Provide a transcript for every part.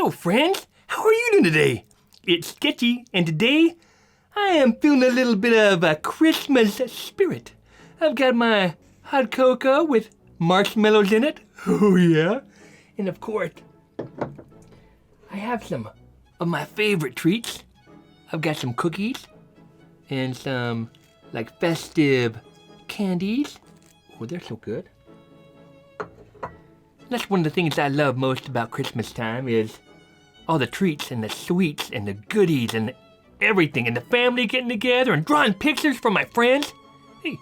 Hello, friends. How are you doing today? It's Sketchy, and today I am feeling a little bit of a Christmas spirit. I've got my hot cocoa with marshmallows in it. Oh, yeah. And of course, I have some of my favorite treats. I've got some cookies and some like festive candies. Oh, they're so good. That's one of the things I love most about Christmas time is all the treats and the sweets and the goodies and everything and the family getting together and drawing pictures for my friends. Hey,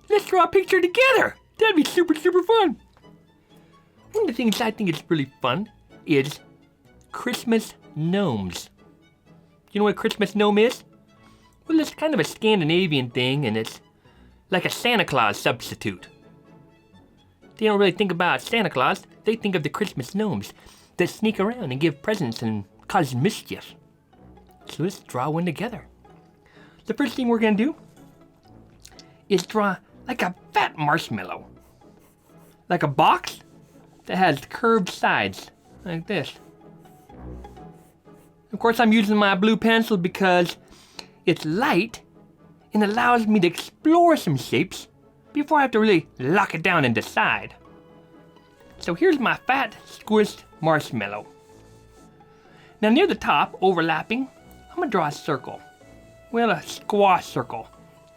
let's draw a picture together. That'd be super, super fun. One of the things I think is really fun is Christmas gnomes. You know what a Christmas gnome is? Well, it's kind of a Scandinavian thing and it's like a Santa Claus substitute. They don't really think about Santa Claus, they think of the Christmas gnomes that sneak around and give presents and cause mischief. So let's draw one together. The first thing we're gonna do is draw like a fat marshmallow. Like a box that has curved sides, like this. Of course, I'm using my blue pencil because it's light and allows me to explore some shapes before I have to really lock it down and decide. So here's my fat, squished marshmallow. Now near the top, overlapping, I'm gonna draw a circle. Well, a squash circle.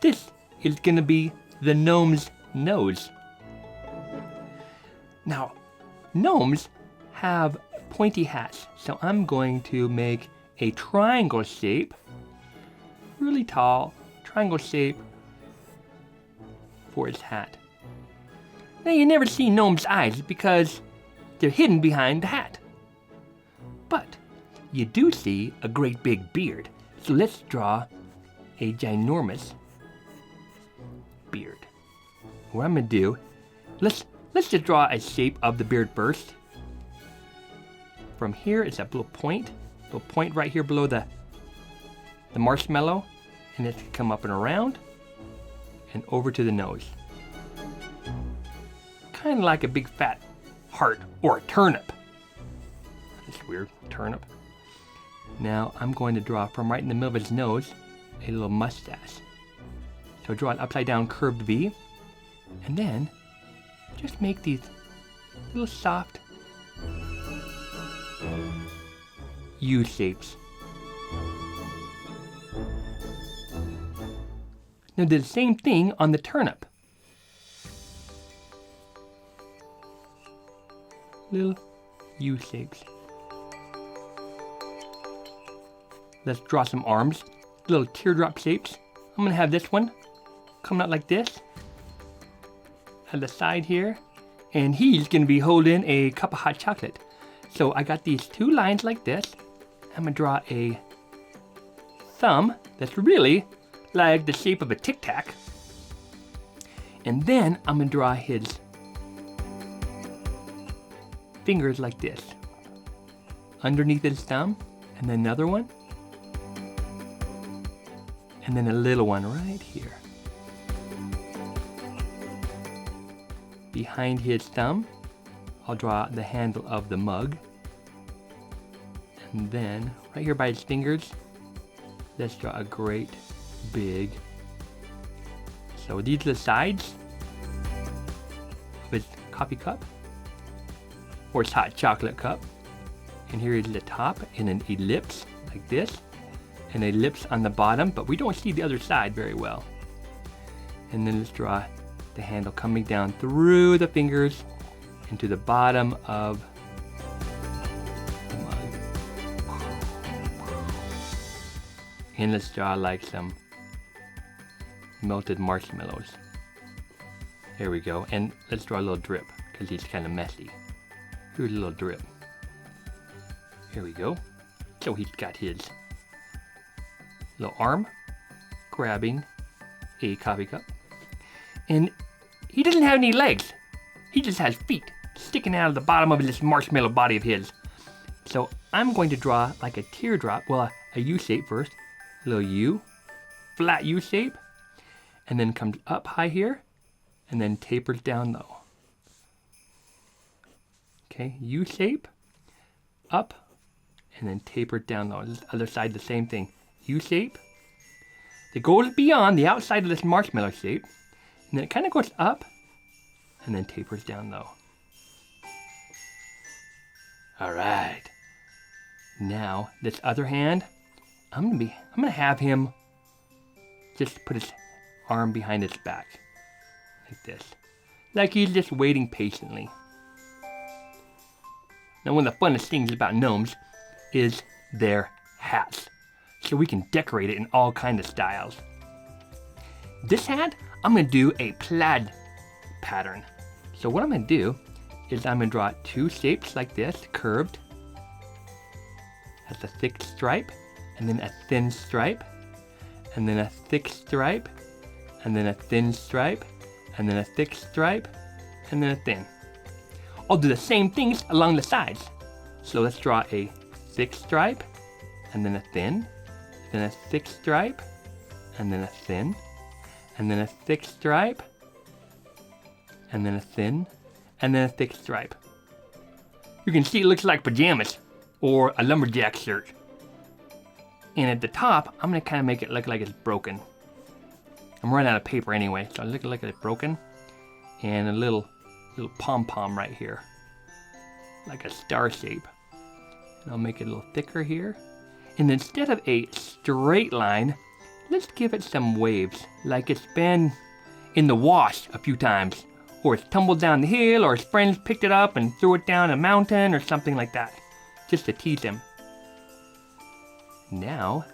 This is gonna be the gnome's nose. Now, gnomes have pointy hats, so I'm going to make a triangle shape, really tall, triangle shape for his hat. Now you never see gnome's eyes because they're hidden behind the hat. But you do see a great big beard, so let's draw a ginormous beard. What I'm gonna do, let's just draw a shape of the beard first. From here, it's a little point right here below the marshmallow, and it's gonna come up and around and over to the nose. Kind of like a big fat heart or a turnip. That's weird, turnip. Now I'm going to draw from right in the middle of his nose a little mustache. So draw an upside down curved V, and then just make these little soft U shapes. Now do the same thing on the turnip. Little U shapes. Let's draw some arms, little teardrop shapes. I'm gonna have this one coming out like this at the side here, and he's gonna be holding a cup of hot chocolate. So I got these two lines like this. I'm gonna draw a thumb that's really like the shape of a Tic Tac. And then I'm gonna draw his fingers like this. Underneath his thumb, and then another one. And then a little one right here. Behind his thumb, I'll draw the handle of the mug. And then, right here by his fingers, let's draw a great big. So these are the sides of his coffee cup, or his hot chocolate cup. And here is the top in an ellipse, like this. An ellipse on the bottom, but we don't see the other side very well. And then let's draw the handle coming down through the fingers into the bottom of the mug. And let's draw like some melted marshmallows. There we go. And let's draw a little drip because he's kind of messy. Here's a little drip. Here we go. So he's got his little arm grabbing a coffee cup. And he doesn't have any legs. He just has feet sticking out of the bottom of this marshmallow body of his. So I'm going to draw like a teardrop, well, a U shape first. A little U, flat U shape, and then comes up high here, and then tapers down low. Okay, U shape, up, and then taper it down the other side, the same thing. U shape that goes beyond the outside of this marshmallow shape, and then it kind of goes up and then tapers down low. All right. Now this other hand, I'm gonna have him just put his arm behind his back like this, like he's just waiting patiently. Now, one of the funnest things about gnomes is their hats, so we can decorate it in all kinds of styles. This hat, I'm gonna do a plaid pattern. So what I'm gonna do is I'm gonna draw two shapes like this, curved. That's a thick stripe, and then a thin stripe, and then a thick stripe, and then a thin stripe, and then a thick stripe, and then a thin. I'll do the same things along the sides. So let's draw a thick stripe, and then a thin, then a thick stripe, and then a thin, and then a thick stripe, and then a thin, and then a thick stripe. You can see it looks like pajamas or a lumberjack shirt. And at the top, I'm gonna kind of make it look like it's broken. I'm running out of paper anyway, so I look like it's broken. And a little pom-pom right here, like a star shape. And I'll make it a little thicker here. And instead of a straight line, let's give it some waves, like it's been in the wash a few times, or it's tumbled down the hill, or his friends picked it up and threw it down a mountain, or something like that, just to tease him. Now,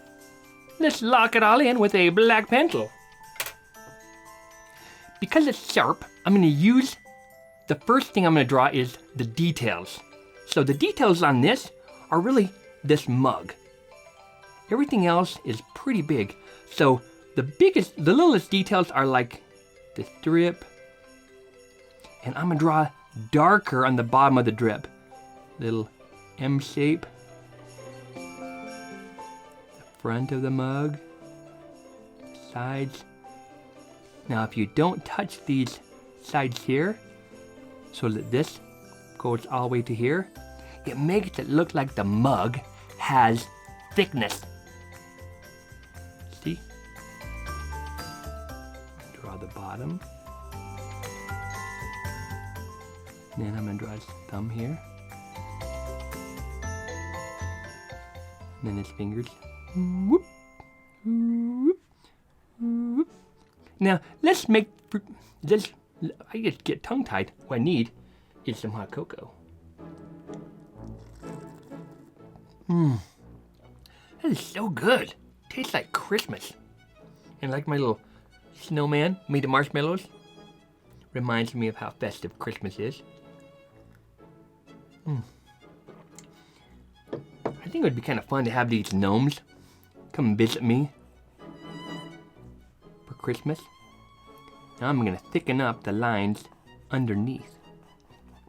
let's lock it all in with a black pencil. Because it's sharp, I'm going to use, the first thing I'm going to draw is the details. So the details on this are really this mug. Everything else is pretty big. So the littlest details are like this drip. And I'm going to draw darker on the bottom of the drip. Little M shape. The front of the mug. Sides. Now if you don't touch these sides here, so that this goes all the way to here, it makes it look like the mug has thickness. See? Draw the bottom. Then I'm going to draw his thumb here. And then his fingers. Whoop, whoop, whoop. Now, let's make this. I just get tongue-tied. What I need is some hot cocoa. That is so good. Tastes like Christmas. And like my little snowman made of marshmallows. Reminds me of how festive Christmas is. I think it would be kind of fun to have these gnomes come and visit me for Christmas. Now I'm going to thicken up the lines underneath,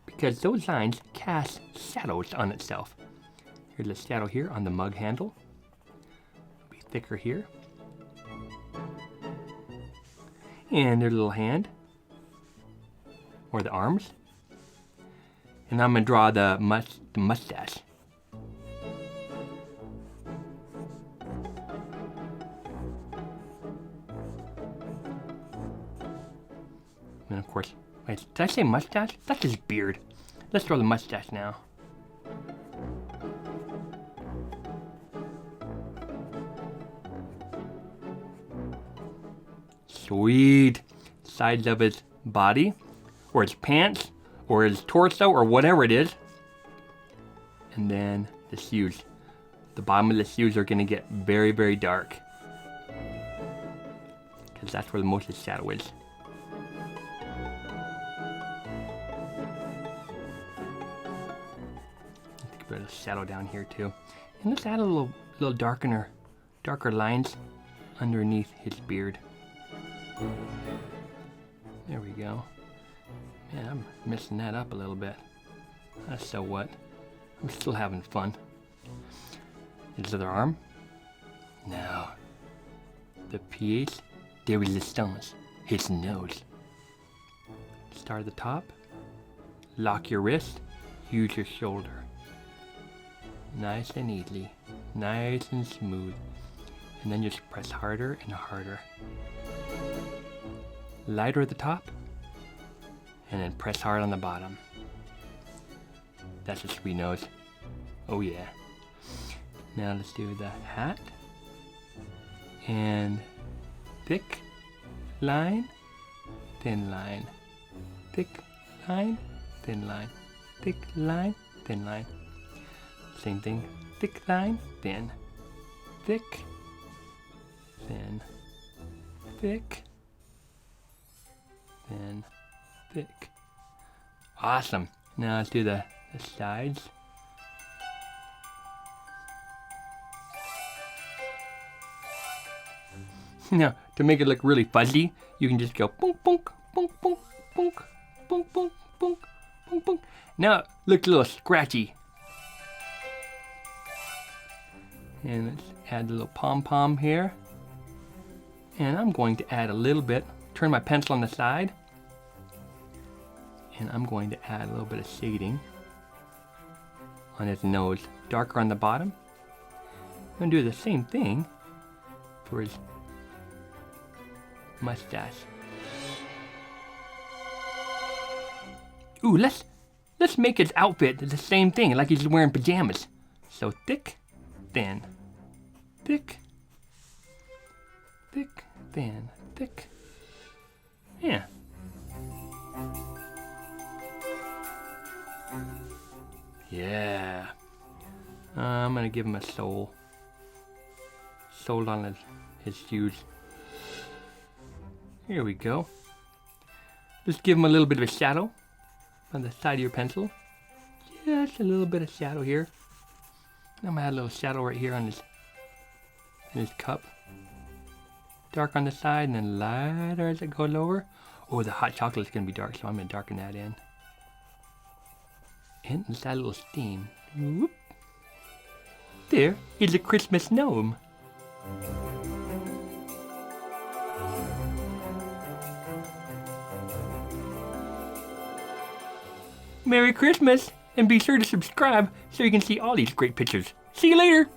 because those lines cast shadows on itself. Here's a shadow here on the mug handle. It'll be thicker here. And their little hand, or the arms. And I'm going to draw the mustache. And of course, wait, did I say mustache? That's his beard. Let's draw the mustache now. Sweet. Sides of his body, or his pants, or his torso, or whatever it is. And then the shoes. The bottom of the shoes are going to get very, very dark, because that's where most of the shadow is. Put a shadow down here too. And let's add a little darker lines underneath his beard. There we go. Man, I'm messing that up a little bit. So what? I'm still having fun. His other arm. Now, the pièce de résistance, his nose. Start at the top. Lock your wrist. Use your shoulder. Nice and easy. Nice and smooth. And then just press harder and harder. Lighter at the top. And then press hard on the bottom. That's a sweet nose. Oh yeah. Now let's do the hat. And thick line, thin line. Thick line, thin line. Thick line, thin line. Same thing. Thick line, thin. Thick, thin. Thick, thin, thick. Awesome. Now let's do the sides. Now, to make it look really fuzzy, you can just go boonk, boonk, boonk, boonk, boonk, boonk, boonk, boonk, boonk, boonk. Now it looks a little scratchy. And let's add a little pom-pom here. And I'm going to add a little bit, turn my pencil on the side. And I'm going to add a little bit of shading on his nose, darker on the bottom. I'm going to do the same thing for his mustache. Ooh, let's make his outfit the same thing, like he's wearing pajamas. So thick, thin, thick, thick, thin, thick. Yeah. Yeah. I'm gonna give him a sole on his shoes. Here we go. Just give him a little bit of a shadow on the side of your pencil. Just a little bit of shadow here. I'm gonna add a little shadow right here on his cup. Dark on the side and then lighter as it goes lower. Oh, the hot chocolate's gonna be dark, so I'm gonna darken that in. And inside a little steam. Whoop. There is a Christmas gnome. Merry Christmas, and be sure to subscribe so you can see all these great pictures. See you later!